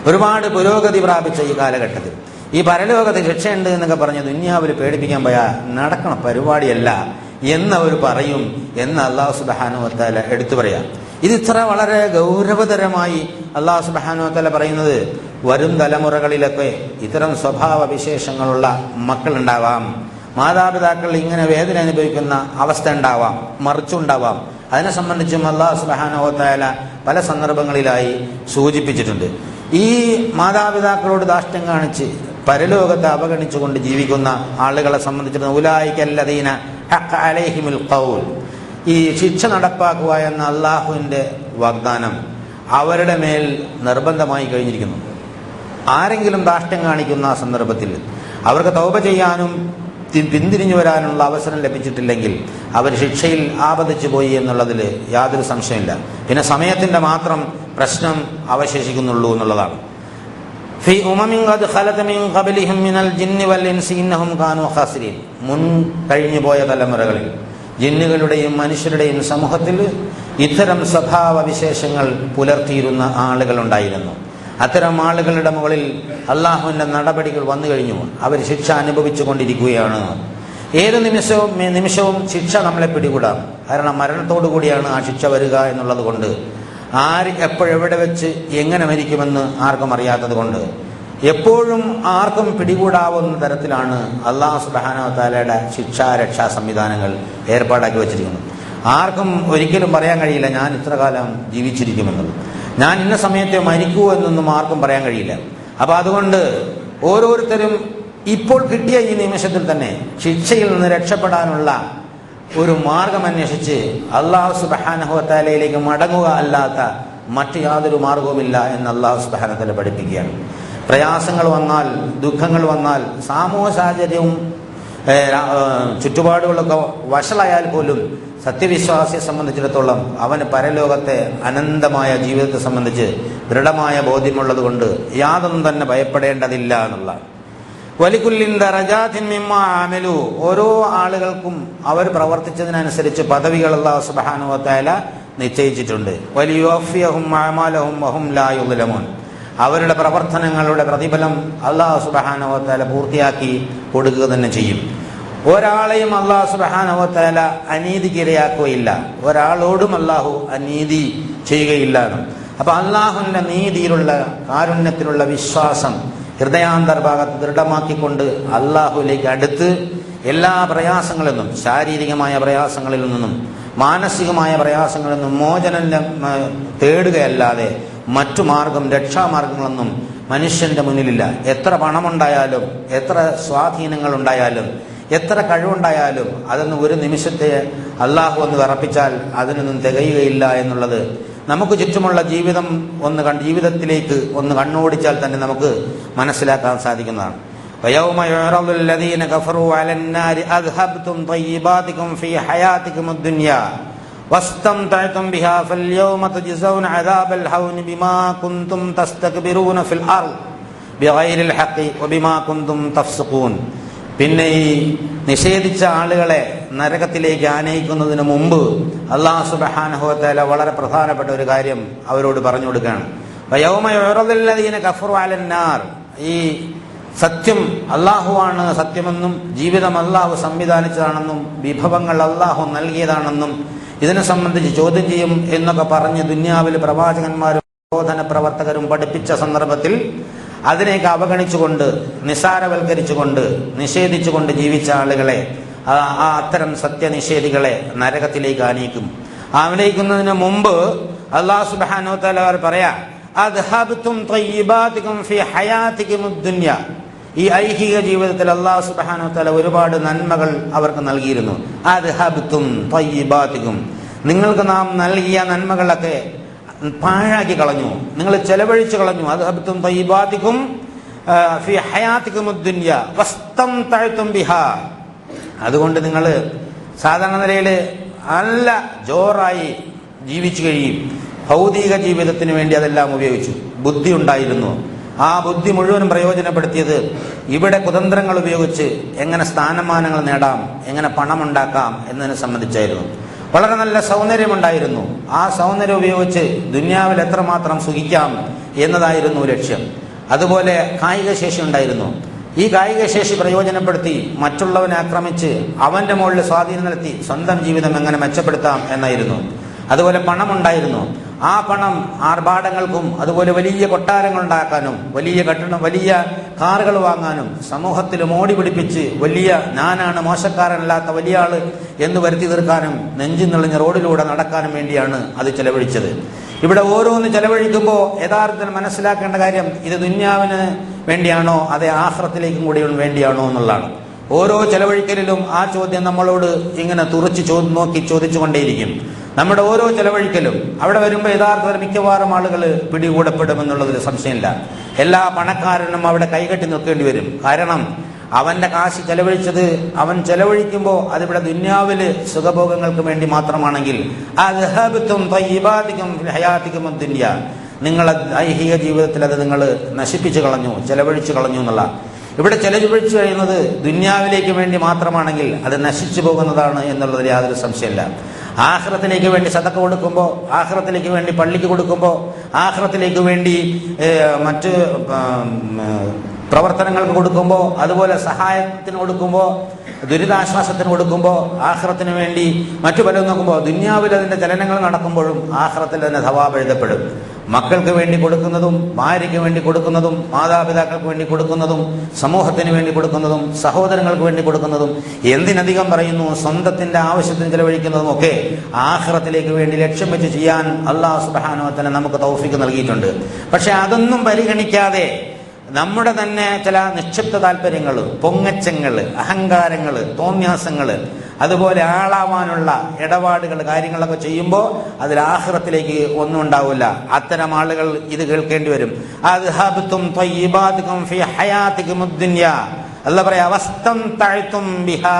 ഒരുപാട് പുരോഗതി പ്രാപിച്ച ഈ കാലഘട്ടത്തിൽ ഈ പരലോകത്തിൽ ശിക്ഷയുണ്ട് എന്നൊക്കെ പറഞ്ഞ് ദുനിയാവിൽ പേടിപ്പിക്കാൻ പോയാൽ നടക്കണ പരിപാടിയല്ല എന്നവർ പറയും എന്ന് അല്ലാഹു സുബ്ഹാനഹു വ തആല എടുത്തു പറയാം. ഇത് ഇത്ര വളരെ ഗൗരവതരമായി അല്ലാഹു സുബ്ഹാനഹു വ തആല പറയുന്നത്, വരും തലമുറകളിലൊക്കെ ഇത്തരം സ്വഭാവ വിശേഷങ്ങളുള്ള മക്കളുണ്ടാവാം, മാതാപിതാക്കൾ ഇങ്ങനെ വേദന അനുഭവിക്കുന്ന അവസ്ഥ ഉണ്ടാവാം, മറിച്ചുണ്ടാവാം. അതിനെ സംബന്ധിച്ചും അല്ലാഹു സുബ്ഹാനഹു വ തആല പല സന്ദർഭങ്ങളിലായി സൂചിപ്പിച്ചിട്ടുണ്ട്. ഈ മാതാപിതാക്കളോട് ധാർഷ്ട്യം കാണിച്ച് പരലോകത്തെ അവഗണിച്ചുകൊണ്ട് ജീവിക്കുന്ന ആളുകളെ സംബന്ധിച്ചിടത്തോളം ഉലൈകല്ലദീന ഹഖ്ഖ അലൈഹിമുൽ ഖൗൽ, ഈ ശിക്ഷ നടപ്പാക്കുക എന്ന അള്ളാഹുവിൻ്റെ വാഗ്ദാനം അവരുടെ മേൽ നിർബന്ധമായി കഴിഞ്ഞിരിക്കുന്നു. ആരെങ്കിലും ധാർഷ്ട്യം കാണിക്കുന്ന സന്ദർഭത്തിൽ അവർക്ക് തൗബ ചെയ്യാനും പിന്തിരിഞ്ഞു വരാനുള്ള അവസരം ലഭിച്ചിട്ടില്ലെങ്കിൽ അവർ ശിക്ഷയിൽ ആപതിച്ചു പോയി എന്നുള്ളതിൽ യാതൊരു സംശയമില്ല. പിന്നെ സമയത്തിൻ്റെ മാത്രം പ്രശ്നം അവശേഷിക്കുന്നുള്ളൂ എന്നുള്ളതാണ്. ഫി ഉമമിൻ ഖദ് ഖലത മിൻ ഖബ്ലിഹിം മിനൽ ജിന്നി വൽ ഇൻസി ഇന്നഹും കാനൂ ഖാസിരീൻ, മുൻ കഴിഞ്ഞു പോയ തലമുറകളിൽ ജിന്നുകളുടെയും മനുഷ്യരുടെയും സമൂഹത്തിൽ ഇത്തരം സ്വഭാവ വിശേഷങ്ങൾ പുലർത്തിയിരുന്ന ആളുകളുണ്ടായിരുന്നു. അത്തരം ആളുകളുടെ മുകളിൽ അള്ളാഹുവിൻ്റെ നടപടികൾ വന്നു കഴിഞ്ഞു. അവർ ശിക്ഷ അനുഭവിച്ചു കൊണ്ടിരിക്കുകയാണ്. ഏത് നിമിഷവും ശിക്ഷ നമ്മളെ പിടികൂടാം. കാരണം മരണത്തോടു കൂടിയാണ് ആ ശിക്ഷ വരിക എന്നുള്ളത് കൊണ്ട്, ആര് എപ്പോഴെവിടെ വെച്ച് എങ്ങനെ മരിക്കുമെന്ന് ആർക്കും അറിയാത്തത് കൊണ്ട് എപ്പോഴും ആർക്കും പിടികൂടാവുന്ന തരത്തിലാണ് അല്ലാഹു സുബ്ഹാനഹു വ തആലയുടെ ശിക്ഷാരക്ഷാ സംവിധാനങ്ങൾ ഏർപ്പാടാക്കി വച്ചിരിക്കുന്നത്. ആർക്കും ഒരിക്കലും പറയാൻ കഴിയില്ല ഞാൻ ഇത്ര കാലം ജീവിച്ചിരിക്കുമെന്നുള്ളത്, ഞാൻ ഇന്ന സമയത്തെ മരിക്കൂ എന്നൊന്നും ആർക്കും പറയാൻ കഴിയില്ല. അപ്പം അതുകൊണ്ട് ഓരോരുത്തരും ഇപ്പോൾ കിട്ടിയ ഈ നിമിഷത്തിൽ തന്നെ ശിക്ഷയിൽ നിന്ന് രക്ഷപ്പെടാനുള്ള ഒരു മാർഗം അന്വേഷിച്ച് അല്ലാഹു സുബ്ഹാനഹു വ തആലയിലേക്ക് മടങ്ങുക അല്ലാത്ത മറ്റു യാതൊരു മാർഗവുമില്ല എന്ന് അല്ലാഹു സുബ്ഹാനഹു വ തആല പഠിപ്പിക്കുകയാണ്. പ്രയാസങ്ങൾ വന്നാൽ, ദുഃഖങ്ങൾ വന്നാൽ, സാമൂഹ്യ സാഹചര്യവും ചുറ്റുപാടുകളൊക്കെ വഷളായാൽ പോലും സത്യവിശ്വാസിയെ സംബന്ധിച്ചിടത്തോളം അവന് പരലോകത്തെ അനന്തമായ ജീവിതത്തെ സംബന്ധിച്ച് ദൃഢമായ ബോധ്യമുള്ളത് കൊണ്ട് യാതൊന്നും തന്നെ ഭയപ്പെടേണ്ടതില്ല എന്നുള്ള. വലികുല്ലിൻ ദറജാതിൻ മിമ്മാ അമലു, ഓരോ ആളുകൾക്കും അവർ പ്രവർത്തിച്ചതിനനുസരിച്ച് പദവികൾ അല്ലാഹു സുബ്ഹാനഹു വ തആല നിശ്ചയിച്ചിട്ടുണ്ട്. വലിയുവഫിയഹും അഅമാലഹും വഹും ലാ യുദ്ലമൂൻ, അവരുടെ പ്രവർത്തനങ്ങളുടെ പ്രതിഫലം അല്ലാഹു സുബ്ഹാനഹു വ തആല പൂർത്തിയാക്കി കൊടുക്കുക തന്നെ ചെയ്യും. ഒരാളെയും അല്ലാഹു സുബ്ഹാനഹു വ തആല അനീതിക്ക് ഇരയാക്കുകയില്ല, ഒരാളോടും അല്ലാഹു അനീതി ചെയ്യുകയില്ല. അപ്പൊ അല്ലാഹുവിന്റെ നീതിയിലുള്ള കാരുണ്യത്തിലുള്ള വിശ്വാസം ഹൃദയാന്തർഭാഗത്ത് ദൃഢമാക്കിക്കൊണ്ട് അല്ലാഹുവിലേക്ക് അടുത്ത് എല്ലാ പ്രയാസങ്ങളിൽ നിന്നും, ശാരീരികമായ പ്രയാസങ്ങളിൽ നിന്നും മാനസികമായ പ്രയാസങ്ങളിൽ നിന്നും മോചനം തേടുകയല്ലാതെ മറ്റു മാർഗം, രക്ഷാമാർഗങ്ങളൊന്നും മനുഷ്യന്റെ മുന്നിലില്ല. എത്ര പണമുണ്ടായാലും, എത്ര സ്വാധീനങ്ങൾ ഉണ്ടായാലും, എത്ര കഴിവുണ്ടായാലും അതൊന്നും ഒരു നിമിഷത്തെ അള്ളാഹു ഒന്ന് വിറപ്പിച്ചാൽ അതിനൊന്നും തികയുകയില്ല എന്നുള്ളത് നമുക്ക് ചുറ്റുമുള്ള ജീവിതത്തിലേക്ക് ഒന്ന് കണ്ണോടിച്ചാൽ തന്നെ നമുക്ക് മനസ്സിലാക്കാൻ സാധിക്കുന്നതാണ്. وَيَوْمَ يُعْرَضُ الَّذِينَ كَفَرُوا عَلَى النَّارِ أَذْهَبْتُمْ طَيِّبَاتِكُمْ فِي حَيَاتِكُمُ الدُّنْيَا وَاسْتَمْتَعْتُمْ بِهَا فَالْيَوْمَ تُجْزَوْنَ عَذَابَ الْهَوْنِ بِمَا كُنْتُمْ تَسْتَكْبِرُونَ فِي الْأَرْضِ بِغَيْرِ الْحَقِّ وَبِمَا كُنْتُمْ تَفْسُقُونَ. പിന്നെ ഈ നിഷേധിച്ച ആളുകളെ നരകത്തിലേക്ക് ആനയിക്കുന്നതിന് മുമ്പ് അല്ലാഹു സുബ്ഹാനഹു വ തആല വളരെ പ്രധാനപ്പെട്ട ഒരു കാര്യം അവരോട് പറഞ്ഞു കൊടുക്കുകയാണ്. വയൗമ യുറദുൽ ലദീന കഫറു അലൻ നാർ, ഈ സത്യം അല്ലാഹുവാണ് സത്യമെന്നും ജീവിതം അല്ലാഹു സംവിധാനിച്ചതാണെന്നും വിഭവങ്ങൾ അല്ലാഹു നൽകിയതാണെന്നും ഇതിനെ സംബന്ധിച്ച് ചോദ്യം ചെയ്യും എന്നൊക്കെ പറഞ്ഞ് ദുനിയാവിൽ പ്രവാചകന്മാരും ബോധന പ്രവർത്തകരും പഠിപ്പിച്ച സന്ദർഭത്തിൽ അതിനെയൊക്കെ അവഗണിച്ചുകൊണ്ട്, നിസാരവൽക്കരിച്ചുകൊണ്ട്, നിഷേധിച്ചുകൊണ്ട് ജീവിച്ച ആളുകളെ, അത്തരം സത്യനിഷേധികളെ നരകത്തിലേക്ക് ആനയിക്കും. ആനയിക്കുന്നതിന് മുമ്പ് അല്ലാഹു സുബ്ഹാനഹു വ തആല പറയാ, അദ്ഹബ്തും തയ്യിബാതികും ഫീ ഹയാതികുമുദ് ദുനിയ, ഈ ഐഹിക ജീവിതത്തിൽ അല്ലാഹു സുബ്ഹാനഹു വ തആല ഒരുപാട് നന്മകൾ അവർക്ക് നൽകിയിരുന്നു. അദ്ഹബ്തും തയ്യിബാതികും, നിങ്ങൾക്ക് നാം നൽകിയ നന്മകളൊക്കെ പാഴാക്കി കളഞ്ഞു, നിങ്ങൾ ചെലവഴിച്ചു കളഞ്ഞു. അദ്ഹബ്തും തയ്യിബാതികും ഫീ ഹയാതികുമുദ് ദുനിയ വസ്തംതഅതും ബിഹാ, അതുകൊണ്ട് നിങ്ങൾ സാധാരണ നിലയിൽ നല്ല ജോറായി ജീവിച്ചു കഴിയും. ഭൗതിക ജീവിതത്തിന് വേണ്ടി അതെല്ലാം ഉപയോഗിച്ചു. ബുദ്ധി ഉണ്ടായിരുന്നു, ആ ബുദ്ധി മുഴുവനും പ്രയോജനപ്പെടുത്തിയത് ഇവിടെ കുതന്ത്രങ്ങൾ ഉപയോഗിച്ച് എങ്ങനെ സ്ഥാനമാനങ്ങൾ നേടാം, എങ്ങനെ പണമുണ്ടാക്കാം എന്നതിനെ സംബന്ധിച്ചായിരുന്നു. വളരെ നല്ല സൗന്ദര്യമുണ്ടായിരുന്നു, ആ സൗന്ദര്യം ഉപയോഗിച്ച് ദുനിയാവിൽ എത്രമാത്രം സുഖിക്കാം എന്നതായിരുന്നു ലക്ഷ്യം. അതുപോലെ കായിക ശേഷി ഉണ്ടായിരുന്നു, ഈ കായിക ശേഷി പ്രയോജനപ്പെടുത്തി മറ്റുള്ളവനെ ആക്രമിച്ച് അവന്റെ മുകളിൽ സ്വാധീനം നടത്തി സ്വന്തം ജീവിതം എങ്ങനെ മെച്ചപ്പെടുത്താം എന്നായിരുന്നു. അതുപോലെ പണമുണ്ടായിരുന്നു, ആ പണം ആർഭാടങ്ങൾക്കും അതുപോലെ വലിയ കൊട്ടാരങ്ങൾ ഉണ്ടാക്കാനും വലിയ കെട്ടിടം വലിയ കാറുകൾ വാങ്ങാനും സമൂഹത്തിൽ മോടി പിടിപ്പിച്ച് വലിയ ഞാനാണ് മോശക്കാരനല്ലാത്ത വലിയ ആള് എന്ന് വരുത്തി തീർക്കാനും നെഞ്ചു നിളഞ്ഞ റോഡിലൂടെ നടക്കാനും വേണ്ടിയാണ് അത് ചെലവഴിച്ചത്. ഇവിടെ ഓരോന്ന് ചെലവഴിക്കുമ്പോൾ യഥാർത്ഥത്തിൽ മനസ്സിലാക്കേണ്ട കാര്യം ഇത് ദുന്യാവിന് വേണ്ടിയാണോ അതേ ആഖിറത്തിലേക്കും കൂടി വേണ്ടിയാണോ എന്നുള്ളതാണ്. ഓരോ ചെലവഴിക്കലിലും ആ ചോദ്യം നമ്മളോട് ഇങ്ങനെ തുറച്ച് നോക്കി ചോദിച്ചുകൊണ്ടേയിരിക്കും. നമ്മുടെ ഓരോ ചെലവഴിക്കലും അവിടെ വരുമ്പോൾ യഥാർത്ഥത്തിൽ മിക്കവാറും ആളുകൾ പിടികൂടപ്പെടുമെന്നുള്ളതിൽ സംശയമില്ല. എല്ലാ പണക്കാരനും അവിടെ കൈകെട്ടി നിൽക്കേണ്ടി വരും. കാരണം അവന്റെ കാശ് ചെലവഴിച്ചത് അവൻ ചെലവഴിക്കുമ്പോൾ അതിവിടെ ദുന്യാവില് സുഖഭോഗങ്ങൾക്ക് വേണ്ടി മാത്രമാണെങ്കിൽ നിങ്ങളെ ഐഹിക ജീവിതത്തിൽ അത് നിങ്ങൾ നശിപ്പിച്ചു കളഞ്ഞു, ചെലവഴിച്ചു കളഞ്ഞു എന്നുള്ള. ഇവിടെ ചെലവഴിച്ചു കഴിയുന്നത് ദുന്യാവിലേക്ക് വേണ്ടി മാത്രമാണെങ്കിൽ അത് നശിച്ചു പോകുന്നതാണ് എന്നുള്ളതിൽ യാതൊരു സംശയമില്ല. ആഖിറത്തിലേക്ക് വേണ്ടി സദഖ കൊടുക്കുമ്പോൾ, ആഖിറത്തിലേക്ക് വേണ്ടി പള്ളിക്ക് കൊടുക്കുമ്പോൾ, ആഖിറത്തിലേക്ക് വേണ്ടി മറ്റ് പ്രവർത്തനങ്ങൾക്ക് കൊടുക്കുമ്പോൾ, അതുപോലെ സഹായത്തിന് കൊടുക്കുമ്പോൾ, ദുരിതാശ്വാസത്തിന് കൊടുക്കുമ്പോൾ, ആഖിറത്തിന് വേണ്ടി മറ്റു പലതും നോക്കുമ്പോൾ, ദുന്യാവിൽ അതിന്റെ ചലനങ്ങൾ നടക്കുമ്പോഴും ആഖിറത്തിൽ തന്നെ സവാബ് എഴുതപ്പെടും. മക്കൾക്ക് വേണ്ടി കൊടുക്കുന്നതും, ഭാര്യയ്ക്ക് വേണ്ടി കൊടുക്കുന്നതും, മാതാപിതാക്കൾക്ക് വേണ്ടി കൊടുക്കുന്നതും, സമൂഹത്തിന് വേണ്ടി കൊടുക്കുന്നതും, സഹോദരങ്ങൾക്ക് വേണ്ടി കൊടുക്കുന്നതും, എന്തിനധികം പറയുന്നു സ്വന്തത്തിന്റെ ആവശ്യത്തിന് ചെലവഴിക്കുന്നതും ഒക്കെ ആഖിറത്തിലേക്ക് വേണ്ടി ലക്ഷ്യം വെച്ച് ചെയ്യാൻ അല്ലാഹു സുബ്ഹാനഹു വ തആല നമുക്ക് തൗഫീഖ് നൽകിയിട്ടുണ്ട്. പക്ഷെ അതൊന്നും പരിഗണിക്കാതെ നമ്മുടെ തന്നെ ചില നിക്ഷിപ്ത താല്പര്യങ്ങൾ, പൊങ്ങച്ചങ്ങൾ, അഹങ്കാരങ്ങൾ, തോന്യാസങ്ങൾ, അതുപോലെ ആളാവാനുള്ള ഇടപാടുകൾ, കാര്യങ്ങളൊക്കെ ചെയ്യുമ്പോൾ അതിൽ ആഖിറത്തിലേക്ക് ഒന്നും ഉണ്ടാവില്ല. അത്തരം ആളുകൾ ഇത് കേൾക്കേണ്ടി വരും. അദ്ഹബതും ത്വയ്യിബാതുകും ഫീ ഹയാതികുമുദ് ദുനിയ. അല്ലാഹു പറയാ വസ്തംതഅതും ബിഹാ.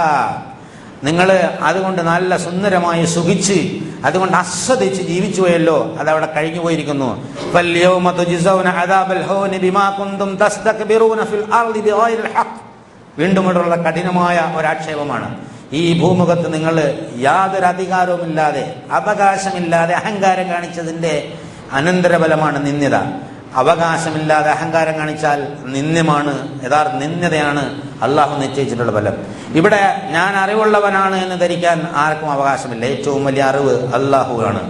നിങ്ങൾ അതുകൊണ്ട് നല്ല സുന്ദരമായി സുഖിച്ച് അതുകൊണ്ട് ആസ്വദിച്ച് ജീവിച്ചു പോയല്ലോ, അതവിടെ കഴിഞ്ഞു പോയിരിക്കുന്നു. വീണ്ടും ഇവിടെയുള്ള കഠിനമായ ഒരാക്ഷേപമാണ്. ഈ ഭൂമുഖത്ത് നിങ്ങൾ യാതൊരു അധികാരവുമില്ലാതെ അവകാശമില്ലാതെ അഹങ്കാരം കാണിച്ചതിന്റെ അനന്തരഫലമാണ് നിന്ദ്യത. അവകാശമില്ലാതെ അഹങ്കാരം കാണിച്ചാൽ നിന്ദ്യമാണ്, യഥാർത്ഥ നിന്ദ്യതയാണ് അള്ളാഹു നിശ്ചയിച്ചിട്ടുള്ള ഫലം. ഇവിടെ ഞാൻ അറിവുള്ളവനാണ് എന്ന് ധരിക്കാൻ ആർക്കും അവകാശമില്ല. ഏറ്റവും വലിയ അറിവ് അള്ളാഹു ആണ്.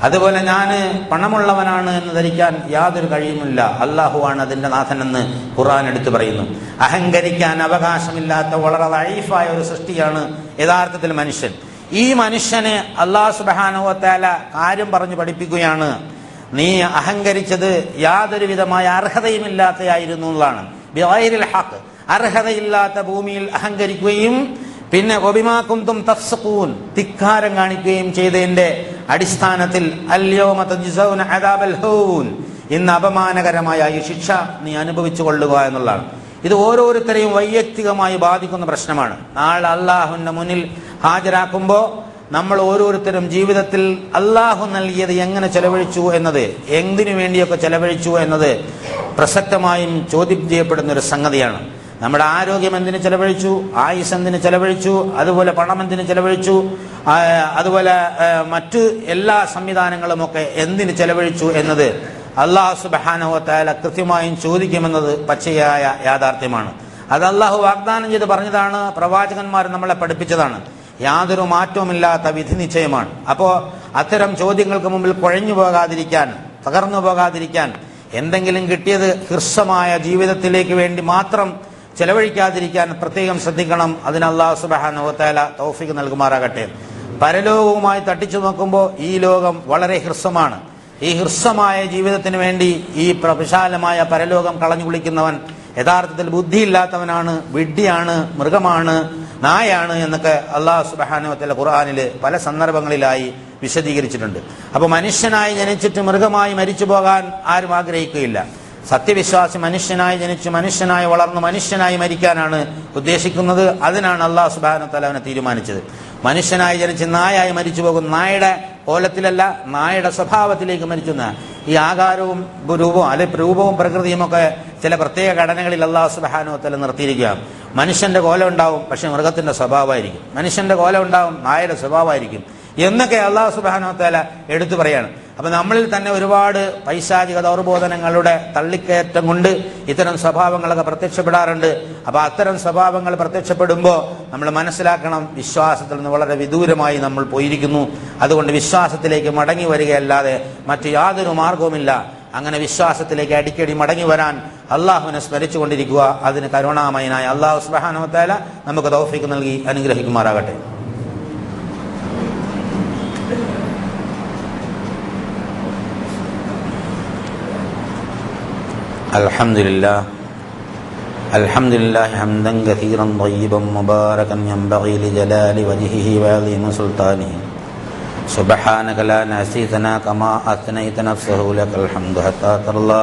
അതുപോലെ ഞാൻ പണമുള്ളവനാണ് എന്ന് ധരിക്കാൻ യാതൊരു കഴിയുമില്ല. അള്ളാഹു ആണ് അതിന്റെ നാഥനെന്ന് ഖുർആൻ എടുത്തു പറയുന്നു. അഹങ്കരിക്കാൻ അവകാശമില്ലാത്ത വളരെ ലൈഫായ ഒരു സൃഷ്ടിയാണ് യഥാർത്ഥത്തിൽ മനുഷ്യൻ. ഈ മനുഷ്യന് അല്ലാഹു സുബ്ഹാനഹു വ തആല കാര്യം പറഞ്ഞു പഠിപ്പിക്കുകയാണ്. നീ അഹങ്കരിച്ചത് യാതൊരു വിധമായ അർഹതയുമില്ലാത്തയായിരുന്നു എന്നതാണ്. ബിഗൈരിൽ ഹഖ്, അർഹതയില്ലാത്ത ഭൂമിയിൽ അഹങ്കരിക്കുകയും പിന്നെ വബിമാ കുന്തും തഫ്സഖൂൻ, ധിക്കാരം കാണിക്കുകയും ചെയ്തതിന്റെ അടിസ്ഥാനത്തിൽ അൽയൗമ തജ്സൗന അദാബൽ ഹൂൻ, ഇന്ന് അപമാനകരമായ ഈ ശിക്ഷ നീ അനുഭവിച്ചു കൊള്ളുക എന്നുള്ളതാണ്. ഇത് ഓരോരുത്തരെയും വൈയക്തികമായി ബാധിക്കുന്ന പ്രശ്നമാണ്. നാളെ അള്ളാഹുവിന്റെ മുന്നിൽ ഹാജരാക്കുമ്പോൾ നമ്മൾ ഓരോരുത്തരും ജീവിതത്തിൽ അള്ളാഹു നൽകിയത് എങ്ങനെ ചെലവഴിച്ചു എന്നത്, എന്തിനു വേണ്ടിയൊക്കെ ചെലവഴിച്ചു എന്നത് പ്രസക്തമായും ചോദ്യം ചെയ്യപ്പെടുന്ന ഒരു സംഗതിയാണ്. നമ്മുടെ ആരോഗ്യം എന്തിന് ചെലവഴിച്ചു, ആയുസ് എന്തിന് ചെലവഴിച്ചു, അതുപോലെ പണം എന്തിന് ചെലവഴിച്ചു, അതുപോലെ മറ്റു എല്ലാ സംവിധാനങ്ങളുമൊക്കെ എന്തിന് ചെലവഴിച്ചു എന്നത് അല്ലാഹു സുബ്ഹാനഹു വ തആല കൃത്യമായും ചോദിക്കുമെന്നത് പച്ചയായ യാഥാർത്ഥ്യമാണ്. അത് അള്ളാഹു വാഗ്ദാനം ചെയ്ത് പറഞ്ഞതാണ്, പ്രവാചകന്മാർ നമ്മളെ പഠിപ്പിച്ചതാണ്. യാതൊരു മാറ്റവുമില്ലാത്ത വിധി നിശ്ചയമാണ്. അപ്പോൾ അത്തരം ചോദ്യങ്ങൾക്ക് മുമ്പിൽ കുഴഞ്ഞു പോകാതിരിക്കാൻ, തകർന്നു പോകാതിരിക്കാൻ, എന്തെങ്കിലും കിട്ടിയത് ഹ്രസ്വമായ ജീവിതത്തിലേക്ക് വേണ്ടി മാത്രം ചെലവഴിക്കാതിരിക്കാൻ പ്രത്യേകം ശ്രദ്ധിക്കണം. അതിന് അല്ലാഹു സുബ്ഹാനഹു വ തആല തൗഫീഖ് നൽകുമാറാകട്ടെ. പരലോകവുമായി തട്ടിച്ചു നോക്കുമ്പോൾ ഈ ലോകം വളരെ ഹ്രസ്വമാണ്. ഈ ഹ്രസ്വമായ ജീവിതത്തിന് വേണ്ടി ഈ വിശാലമായ പരലോകം കളഞ്ഞു കുളിക്കുന്നവൻ യഥാർത്ഥത്തിൽ ബുദ്ധിയില്ലാത്തവനാണ്, വിഡ്ഢിയാണ്, മൃഗമാണ്, നായാണ് എന്നൊക്കെ അല്ലാഹു സുബ്ഹാനഹു വ തആല ഖുർആനിൽ പല സന്ദർഭങ്ങളിലായി വിശദീകരിച്ചിട്ടുണ്ട്. അപ്പോൾ മനുഷ്യനായി ജനിച്ചിട്ട് മൃഗമായി മരിച്ചു പോകാൻ ആരും ആഗ്രഹിക്കുകയില്ല. സത്യവിശ്വാസി മനുഷ്യനായി ജനിച്ചു മനുഷ്യനായി വളർന്നു മനുഷ്യനായി മരിക്കാനാണ് ഉദ്ദേശിക്കുന്നത്. അതിനാണ് അല്ലാഹു സുബ്ഹാനഹു വ തആല അവനെ തീരുമാനിച്ചത്. മനുഷ്യനായി ജനിച്ച് നായായി മരിച്ചു പോകും, നായയുടെ കോലത്തിലല്ല, നായയുടെ സ്വഭാവത്തിലേക്ക് മരിക്കുന്ന ഈ ആകാരവും രൂപവും രൂപവും പ്രകൃതിയും ഒക്കെ ചില പ്രത്യേക ഘടനകളിൽ അല്ലാഹു സുബ്ഹാനഹു വ തആല നിർത്തിയിരിക്കുകയാണ്. മനുഷ്യന്റെ കോലം ഉണ്ടാവും, പക്ഷെ മൃഗത്തിന്റെ സ്വഭാവമായിരിക്കും. മനുഷ്യന്റെ കോലം ഉണ്ടാവും, നായയുടെ സ്വഭാവമായിരിക്കും. എന്നൊക്കെ അല്ലാഹു സുബ്ഹാനഹു വ തആല എടുത്തു പറയാണ്. അപ്പൊ നമ്മളിൽ തന്നെ ഒരുപാട് പൈശാചിക ദൗർബോധനങ്ങളുടെ തള്ളിക്കയറ്റം കൊണ്ട് ഇത്തരം സ്വഭാവങ്ങളൊക്കെ പ്രത്യക്ഷപ്പെടാറുണ്ട്. അപ്പൊ അത്തരം സ്വഭാവങ്ങൾ പ്രത്യക്ഷപ്പെടുമ്പോൾ നമ്മൾ മനസ്സിലാക്കണം, വിശ്വാസത്തിൽ നിന്ന് വളരെ വിദൂരമായി നമ്മൾ പോയിരിക്കുന്നു. അതുകൊണ്ട് വിശ്വാസത്തിലേക്ക് മടങ്ങി വരികയല്ലാതെ മറ്റു യാതൊരു മാർഗവുമില്ല. അങ്ങനെ വിശ്വാസത്തിലേക്ക് അടിക്കടി മടങ്ങി വരാൻ അള്ളാഹുവിനെ സ്മരിച്ചുകൊണ്ടിരിക്കുക. അതിന് കരുണാമയനായ അള്ളാഹു സുബ്ഹാനഹു വ തആല നമുക്ക് തൗഫീഖ് നൽകി അനുഗ്രഹിക്കുമാറാകട്ടെ. അൽഹംദുലില്ലാഹി ഹംദൻ കസീറൻ ത്വയ്യിബൻ മുബാറകൻ യൻബഗി ലിജലാലി വജ്ഹിഹി വഅളീമി സുൽത്താനിഹി സുബ്ഹാനക ലാ നഹ്സീ സനാ കമാ അസ്നൈത നഫ്സഹു ലകൽ ഹംദു ഹത്താ തർളാ.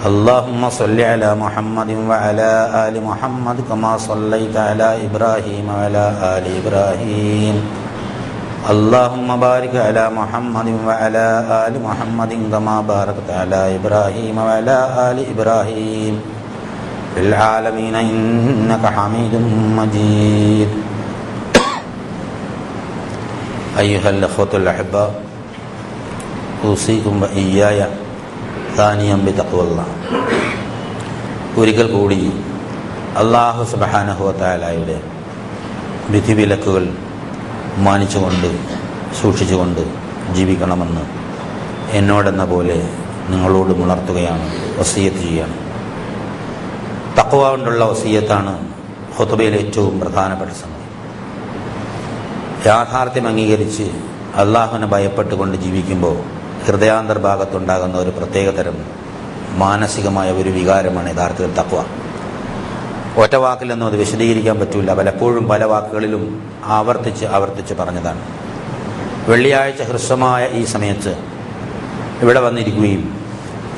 اللهم صل على محمد وعلى آل محمد كما صليت على إبراهيم وعلى آل إبراهيم. اللهم بارك على محمد وعلى آل محمد كما باركت على إبراهيم وعلى آل إبراهيم في العالمين إنك حميد مجيد. أيها الأخوة الأحباء، أوصيكم وإياي ثانيا بتقوى الله. ഒരിക്കൽ കൂടി അല്ലാഹു സുബ്ഹാനഹു വ തആലയുടെ വിധിവിലക്കുകൾ മാനിച്ചുകൊണ്ട് സൂക്ഷിച്ചുകൊണ്ട് ജീവിക്കണമെന്ന് എന്നോടെന്ന പോലെ നിങ്ങളോട് ഉണർത്തുകയാണ്, വസിയത്ത് ചെയ്യുകയാണ്. തഖ്വ കൊണ്ടുള്ള വസിയത്താണ് ഖുതുബയിലെ ഏറ്റവും പ്രധാനപ്പെട്ട സംഗതി. യാഥാർത്ഥ്യം അംഗീകരിച്ച് അള്ളാഹുവിനെ ഭയപ്പെട്ടുകൊണ്ട് ജീവിക്കുമ്പോൾ ഹൃദയാന്തർഭാഗത്തുണ്ടാകുന്ന ഒരു പ്രത്യേകതരം മാനസികമായ ഒരു വികാരമാണ് യഥാർത്ഥത്തിൽ തഖ്വ. ഒറ്റ വാക്കിലൊന്നും അത് വിശദീകരിക്കാൻ പറ്റില്ല. പലപ്പോഴും പല വാക്കുകളിലും ആവർത്തിച്ച് പറഞ്ഞതാണ്. വെള്ളിയാഴ്ച ഹ്രസ്വമായ ഈ സമയത്ത് ഇവിടെ വന്നിരിക്കുകയും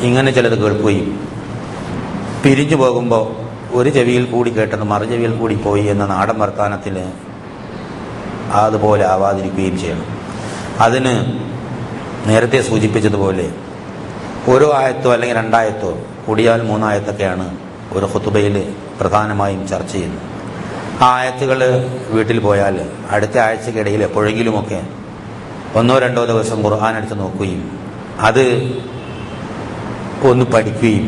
ഇങ്ങനെ ചിലത് കേൾക്കുകയും പിരിഞ്ഞു പോകുമ്പോൾ ഒരു ചെവിയിൽ കൂടി കേട്ടത് മറു ചെവിയിൽ കൂടി പോയി എന്ന നാടൻ വർത്താനത്തിൽ അതുപോലെ ആവാതിരിക്കുകയും ചെയ്യണം. അതിന് നേരത്തെ സൂചിപ്പിച്ചതുപോലെ ഓരോ ആയത്തോ അല്ലെങ്കിൽ രണ്ടായത്തോ കൂടിയാൽ മൂന്നായത്തൊക്കെയാണ് ഒരു ഖുതുബയിൽ പ്രധാനമായും ചർച്ച ചെയ്യുന്നത്. ആ ആയത്തുകൾ വീട്ടിൽ പോയാൽ അടുത്ത ആഴ്ചക്കിടയിൽ എപ്പോഴെങ്കിലുമൊക്കെ ഒന്നോ രണ്ടോ ദിവസം ഖുർആൻ എടുത്ത് നോക്കുകയും അത് ഒന്ന് പഠിക്കുകയും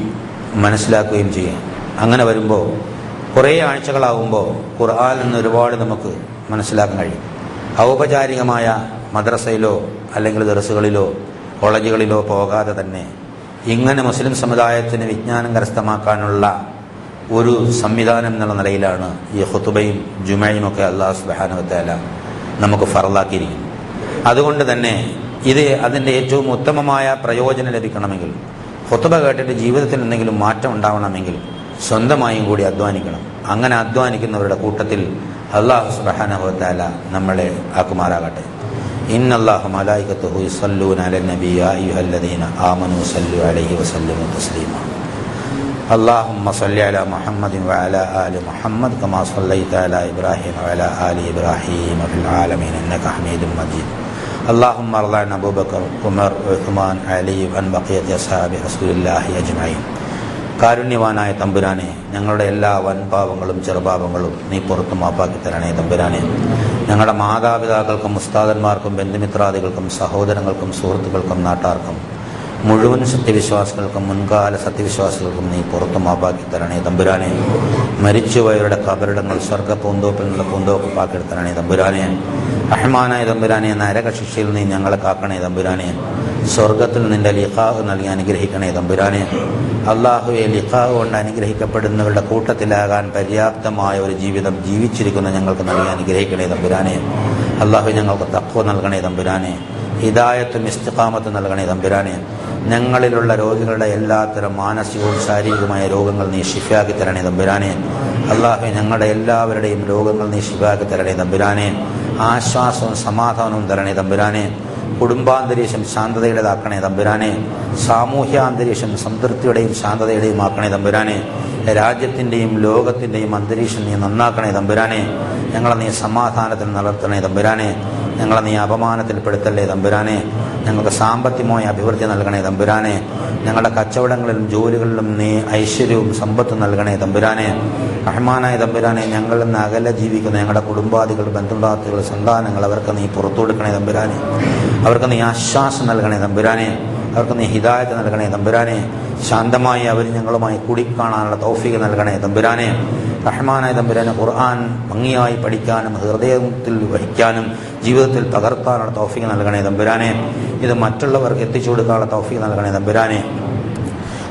മനസ്സിലാക്കുകയും ചെയ്യാം. അങ്ങനെ വരുമ്പോൾ കുറേ ആഴ്ചകളാകുമ്പോൾ ഖുർആനിൽ നിന്ന് ഒരുപാട് നമുക്ക് മനസ്സിലാക്കാൻ കഴിയും. ഔപചാരികമായ മദ്രസയിലോ അല്ലെങ്കിൽ ദർസുകളിലോ കോളേജുകളിലോ പോകാതെ തന്നെ ഇങ്ങനെ മുസ്ലിം സമുദായത്തിന് വിജ്ഞാനം കരസ്ഥമാക്കാനുള്ള ഒരു സംവിധാനം എന്നുള്ള നിലയിലാണ് ഈ ഖുതുബയും ജുമയും ഒക്കെ അല്ലാഹു സുബ്ഹാനഹു വ തആല നമുക്ക് ഫർളാക്കിയിരിക്കുന്നു. അതുകൊണ്ട് തന്നെ ഇത് അതിൻ്റെ ഏറ്റവും ഉത്തമമായ പ്രയോജനം ലഭിക്കണമെങ്കിൽ, ഖുതുബ കേട്ടിട്ട് ജീവിതത്തിൽ എന്തെങ്കിലും മാറ്റം ഉണ്ടാവണമെങ്കിൽ സ്വന്തമായും കൂടി അധ്വാനിക്കണം. അങ്ങനെ അധ്വാനിക്കുന്നവരുടെ കൂട്ടത്തിൽ അല്ലാഹു സുബ്ഹാനഹു വ തആല നമ്മളെ ആക്കുമാറാകട്ടെ. ഇന്നല്ലാഹു മലായികത്തുഹു യുസല്ലൂന അലൻ നബി യാ അയ്യുഹല്ലദീന ആമനൂ സല്ലു അലൈഹി വസല്ലിമു തസ്ലീമാ. اللهم صل على محمد وعلى آل محمد كما صليت على إبراهيم وعلى آل إبراهيم في العالمين إنك حميد مجيد. اللهم ارض عن أبو بكر عمر عثمان علي وعن بقية أصحاب رسول الله أجمعين. കാരുണ്യവാനായ തമ്പുരാനെ, ഞങ്ങളുടെ എല്ലാ വൻപാപങ്ങളും ചെറുപാപങ്ങളും നീ പുറത്തു മാപ്പാക്കി തരണേ തമ്പുരാനെ. ഞങ്ങളുടെ മാതാപിതാക്കൾക്കും ഉസ്താദന്മാർക്കും ബന്ധുമിത്രാദികൾക്കും സഹോദരങ്ങൾക്കും സുഹൃത്തുക്കൾക്കും നാട്ടാർക്കും മുഴുവൻ സത്യവിശ്വാസികൾക്കും മുൻകാല സത്യവിശ്വാസികൾക്കും നീ പുറത്തു മാപ്പാക്കി തരണേ തമ്പുരാനെ. മരിച്ചുപോയവരുടെ ഖബറിടങ്ങൾ സ്വർഗ്ഗ പൂന്തോപ്പിൽ നിന്നുള്ള പൂന്തോപ്പാക്കി തരണേ തമ്പുരാനെ. റഹ്മാനായ തമ്പുരാനെ, നരകശിക്ഷയിൽ നീ ഞങ്ങളെ കാക്കണേ തമ്പുരാനെ. സ്വർഗത്തിൽ നിന്റെ ലിഖാഹ് നൽകി അനുഗ്രഹിക്കണേ തമ്പുരാനെ. അള്ളാഹുവെ, ലിഖാഹ് കൊണ്ട് അനുഗ്രഹിക്കപ്പെടുന്നവരുടെ കൂട്ടത്തിലാകാൻ പര്യാപ്തമായ ഒരു ജീവിതം ജീവിച്ചിരിക്കുന്ന ഞങ്ങൾക്ക് നൽകി അനുഗ്രഹിക്കണേ തമ്പുരാനെ. അള്ളാഹു ഞങ്ങൾക്ക് തഖ്വ നൽകണേ തമ്പുരാനെ. ഹിദായത്തും ഇസ്തിഖാമത്തും നൽകണേ തമ്പുരാനെ. ഞങ്ങളിലുള്ള രോഗികളുടെ എല്ലാത്തരം മാനസികവും ശാരീരികമായ രോഗങ്ങൾ നീ ശിഫയാക്കി തരണേ തമ്പുരാനെ. അള്ളാഹു ഞങ്ങളുടെ എല്ലാവരുടെയും രോഗങ്ങൾ നീ ശിഫയാക്കി തരണേ തമ്പുരാനെ. ആശ്വാസവും സമാധാനവും തരണേ തമ്പുരാനെ. കുടുംബാന്തരീക്ഷം ശാന്തതയുടേതാക്കണേ തമ്പുരാനെ. സാമൂഹ്യാന്തരീക്ഷം സംതൃപ്തിയുടെയും ശാന്തതയുടെയും ആക്കണേ തമ്പുരാനെ. രാജ്യത്തിൻ്റെയും ലോകത്തിൻ്റെയും അന്തരീക്ഷം നീ നന്നാക്കണേ തമ്പുരാനെ. ഞങ്ങളെ നീ സമാധാനത്തിൽ നിലർത്തണേ തമ്പുരാനെ. ഞങ്ങളെ നീ അപമാനത്തിൽപ്പെടുത്തല്ലേ തമ്പുരാനെ. ഞങ്ങൾക്ക് സാമ്പത്തികമായ അഭിവൃദ്ധി നൽകണേ തമ്പുരാനെ. ഞങ്ങളുടെ കച്ചവടങ്ങളിലും ജോലികളിലും നീ ഐശ്വര്യവും സമ്പത്തും നൽകണേ തമ്പുരാനെ. റഹ്മാനായ തമ്പുരാനെ, ഞങ്ങളിൽ നിന്ന് അകലെ ജീവിക്കുന്ന ഞങ്ങളുടെ കുടുംബാദികൾ, ബന്ധുദാത്തുകൾ, സന്താനങ്ങൾ, അവർക്ക് നീ പുറത്തു കൊടുക്കണേ തമ്പുരാനെ. അവർക്ക് നീ ആശ്വാസം നൽകണേ തമ്പുരാനെ. അവർക്ക് നീ ഹിദായത്ത് നൽകണേ തമ്പുരാനെ. ശാന്തമായി അവർ ഞങ്ങളുമായി കൂടിക്കാണാനുള്ള തൗഫീഖ് നൽകണേ തമ്പുരാനെ. റഹ്മാനായ തമ്പുരാനെ, ഖുർആൻ ഭംഗിയായി പഠിക്കാനും ഹൃദയത്തിൽ വഹിക്കാനും ജീവിതത്തിൽ പകർത്താനുള്ള തൗഫീഖ് നൽകണേ തമ്പുരാനെ. ഇത് മറ്റുള്ളവർക്ക് എത്തിച്ചു കൊടുക്കാനുള്ള തൗഫീഖ് നൽകണേ തമ്പുരാനെ.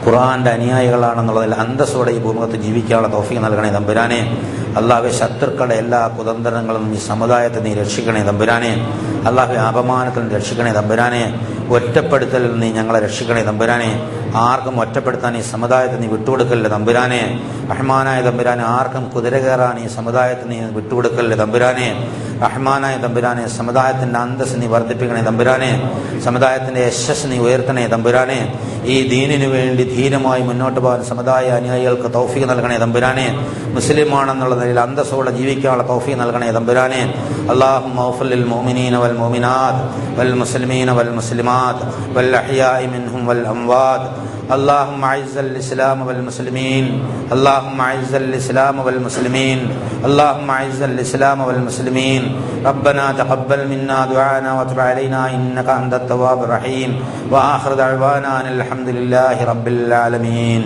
ഖുർആന്റെ അനുയായികളാണെന്നുള്ളതിൽ അന്തസ്സോടെ ഈ ഭൂമുഖത്ത് ജീവിക്കാനുള്ള തൗഫീഖ് നൽകണേ തമ്പുരാനെ. അല്ലാഹുവേ, ശത്രുക്കളുടെ എല്ലാ കുതന്ത്രങ്ങളും ഈ സമുദായത്തെ നീ രക്ഷിക്കണേ തമ്പുരാനെ. അല്ലാഹുവേ, അപമാനത്തിൽ നിന്ന് രക്ഷിക്കണേ തമ്പുരാനെ. ഒറ്റപ്പെടുത്തലിൽ നീ ഞങ്ങളെ രക്ഷിക്കണേ തമ്പുരാനെ. ആർക്കും ഒറ്റപ്പെടുത്താൻ ഈ സമുദായത്തെ നീ വിട്ടുകൊടുക്കല്ലേ തമ്പുരാനെ. റഹ്മാനായ തമ്പുരാനെ, ആർക്കും കുതിര കയറാൻ ഈ സമുദായത്തെ നീ വിട്ടുകൊടുക്കല്ലേ തമ്പുരാനെ. റഹ്മാനായ തമ്പുരാനെ, സമുദായത്തിന്റെ അന്തസ് നീ വർദ്ധിപ്പിക്കണേ തമ്പുരാനെ. സമുദായത്തിന്റെ യശസ് നീ ഉയർത്തണേ തമ്പുരാനെ. ഈ ദീനിനു വേണ്ടി ധീരമായി മുന്നോട്ട് പോകാൻ സമുദായ അനുയായികൾക്ക് തൗഫീഖ് നൽകണേ തമ്പുരാനെ. മുസ്ലിമാണെന്നുള്ള നിലയിൽ അന്തസ്സോടെ ജീവിക്കാനുള്ള തൗഫീഖ് നൽകണേ തമ്പുരാനെ. അല്ലാഹുമ്മ ഗ്ഫിർ ലിൽ മുഅ്മിനീന വൽ മുഅ്മിനാത്ത് വൽ മുസ്ലിമീന വൽ മുസ്ലിമാത്ത് വൽ അഹ്യാഇ മിൻഹും വൽ അംവാത്ത്. اللهم اعز الاسلام والمسلمين اللهم اعز الاسلام والمسلمين اللهم اعز الاسلام والمسلمين. ربنا تقبل منا دعاءنا وتب علينا انك انت التواب الرحيم. واخر دعوانا ان الحمد لله رب العالمين.